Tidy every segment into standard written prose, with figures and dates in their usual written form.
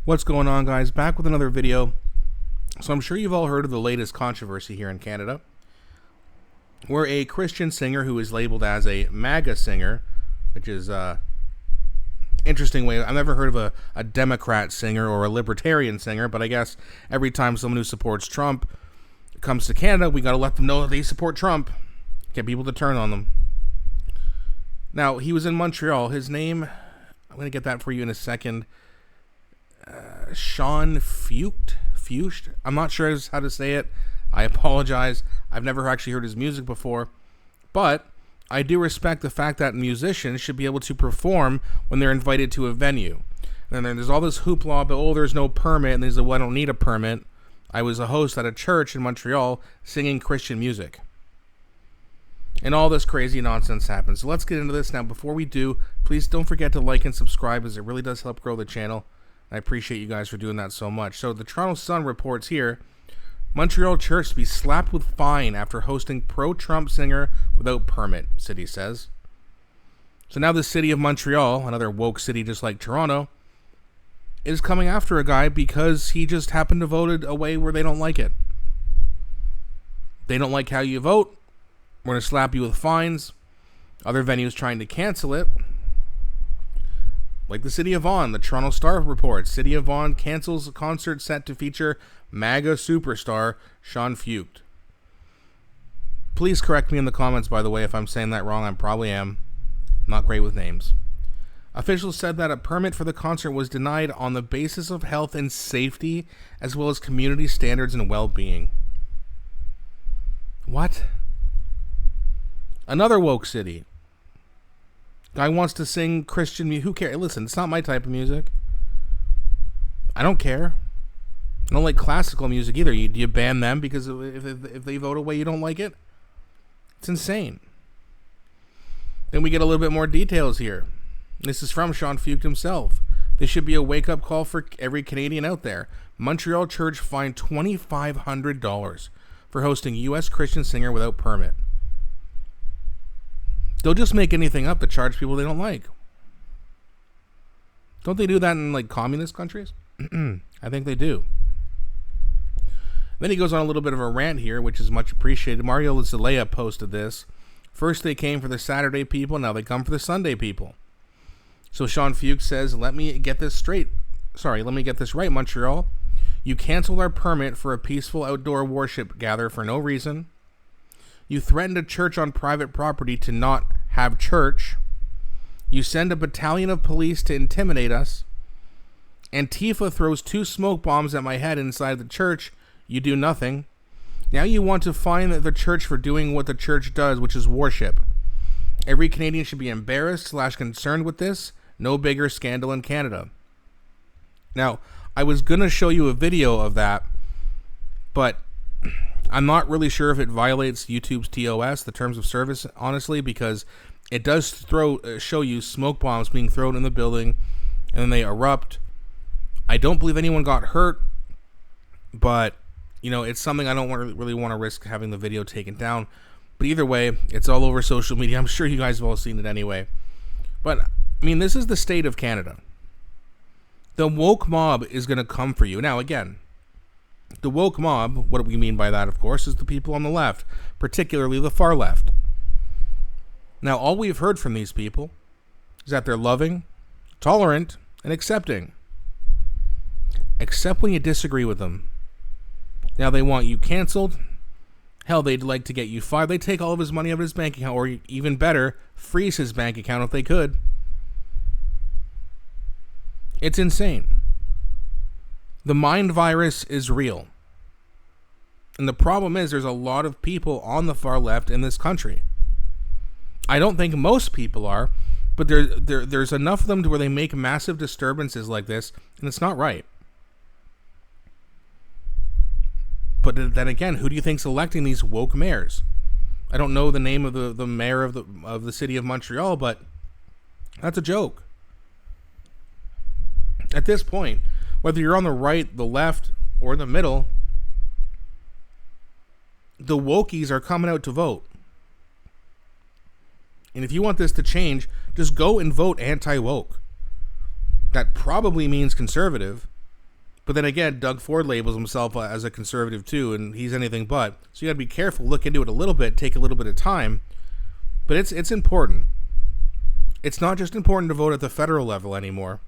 What's going on, guys? Back with another video. So I'm sure you've all heard of the latest controversy here in Canada, where a Christian singer who is labeled as a MAGA singer, which is interesting way. I've never heard of a Democrat singer or a libertarian singer, but I guess every time someone who supports Trump comes to Canada, we got to let them know that they support Trump. Get people to turn on them. Now, he was in Montreal. His name, I'm going to get that for you in a second. Feucht. I'm not sure how to say it. I apologize. I've never actually heard his music before. But I do respect the fact that musicians should be able to perform when they're invited to a venue. And then there's all this hoopla about, there's no permit. And there's I don't need a permit. I was a host at a church in Montreal singing Christian music. And all this crazy nonsense happens. So let's get into this now. Before we do, please don't forget to like and subscribe, as it really does help grow the channel. I appreciate you guys for doing that so much. So the Toronto Sun reports here, Montreal church to be slapped with fine after hosting pro-Trump singer without permit, city says. So now the city of Montreal, another woke city just like Toronto, is coming after a guy because he just happened to vote a way where they don't like it. They don't like how you vote. We're going to slap you with fines. Other venues trying to cancel it. Like the City of Vaughan, the Toronto Star reports, City of Vaughan cancels a concert set to feature MAGA superstar Sean Feucht. Please correct me in the comments, by the way, if I'm saying that wrong. I probably am. Not great with names. Officials said that a permit for the concert was denied on the basis of health and safety, as well as community standards and well-being. What? Another woke city. Guy wants to sing Christian music. Who cares? Listen, it's not my type of music. I don't care. I don't like classical music either. Do you ban them because if they vote away you don't like it? It's insane. Then we get a little bit more details here. This is from Sean Feucht himself. This should be a wake-up call for every Canadian out there. Montreal church fined $2,500 for hosting U.S. Christian singer without permit. They'll just make anything up to charge people they don't like. Don't they do that in like communist countries? I think they do. Then he goes on a little bit of a rant here, which is much appreciated. Mario Zalea posted this. First they came for the Saturday people, now they come for the Sunday people. So Sean Feucht says, let me get this right, Montreal. You canceled our permit for a peaceful outdoor worship gather for no reason. You threatened a church on private property to not have church. You send a battalion of police to intimidate us. Antifa throws 2 smoke bombs at my head inside the church. You do nothing. Now you want to fine the church for doing what the church does, which is worship. Every Canadian should be embarrassed / concerned with this. No bigger scandal in Canada. Now, I was going to show you a video of that, but I'm not really sure if it violates YouTube's TOS, the terms of service, honestly, because it does show you smoke bombs being thrown in the building, and then they erupt. I don't believe anyone got hurt, but it's something I don't really want to risk having the video taken down. But either way, it's all over social media. I'm sure you guys have all seen it anyway. But I mean, this is the state of Canada. The woke mob is going to come for you. Now, again, the woke mob, what we mean by that, of course, is the people on the left, particularly the far left. Now, all we've heard from these people is that they're loving, tolerant, and accepting. Except when you disagree with them. Now, they want you canceled. Hell, they'd like to get you fired. They take all of his money out of his bank account, or even better, freeze his bank account if they could. It's insane. The mind virus is real. And the problem is there's a lot of people on the far left in this country. I don't think most people are, but there's enough of them to where they make massive disturbances like this, and it's not right. But then again, who do you think's electing these woke mayors? I don't know the name of the mayor of the city of Montreal, but that's a joke. At this point, whether you're on the right, the left, or the middle, the wokies are coming out to vote. And if you want this to change, just go and vote anti-woke. That probably means conservative, But then again, Doug Ford labels himself as a conservative too, and he's anything but. So you got to be careful, look into it a little bit, take a little bit of time. But it's important. It's not just important to vote at the federal level anymore.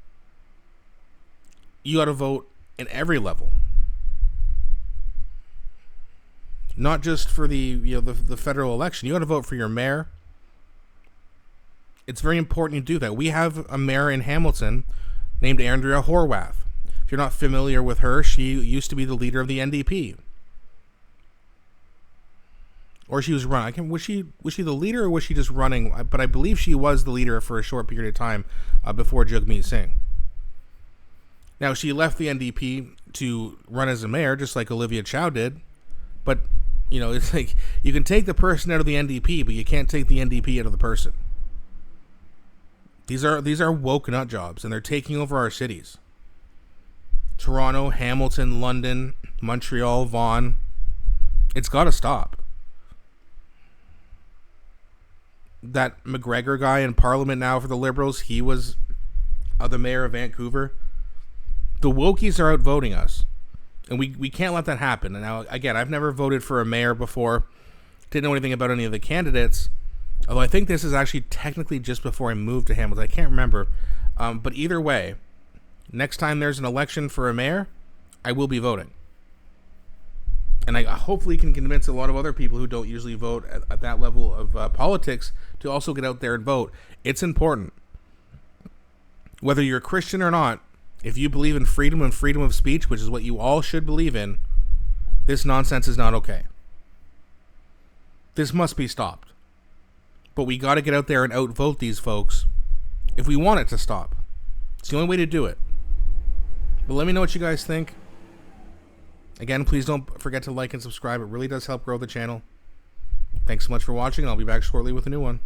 You got to vote in every level. Not just for the federal election. You got to vote for your mayor. It's very important you do that. We have a mayor in Hamilton named Andrea Horwath. If you're not familiar with her, she used to be the leader of the NDP. Or she was running. Was she the leader, or was she just running? But I believe she was the leader for a short period of time before Jagmeet Singh. Now, she left the NDP to run as a mayor, just like Olivia Chow did. But, it's like you can take the person out of the NDP, but you can't take the NDP out of the person. These are woke nut jobs, and they're taking over our cities. Toronto, Hamilton, London, Montreal, Vaughan. It's got to stop. That McGregor guy in Parliament now for the Liberals, he was the mayor of Vancouver. The wokies are outvoting us. And we can't let that happen. And now, again, I've never voted for a mayor before. Didn't know anything about any of the candidates. Although I think this is actually technically just before I moved to Hamilton. I can't remember. But either way, next time there's an election for a mayor, I will be voting. And I hopefully can convince a lot of other people who don't usually vote at that level of politics to also get out there and vote. It's important. Whether you're a Christian or not, if you believe in freedom and freedom of speech, which is what you all should believe in, this nonsense is not okay. This must be stopped. But we got to get out there and outvote these folks if we want it to stop. It's the only way to do it. But let me know what you guys think. Again, please don't forget to like and subscribe. It really does help grow the channel. Thanks so much for watching, and I'll be back shortly with a new one.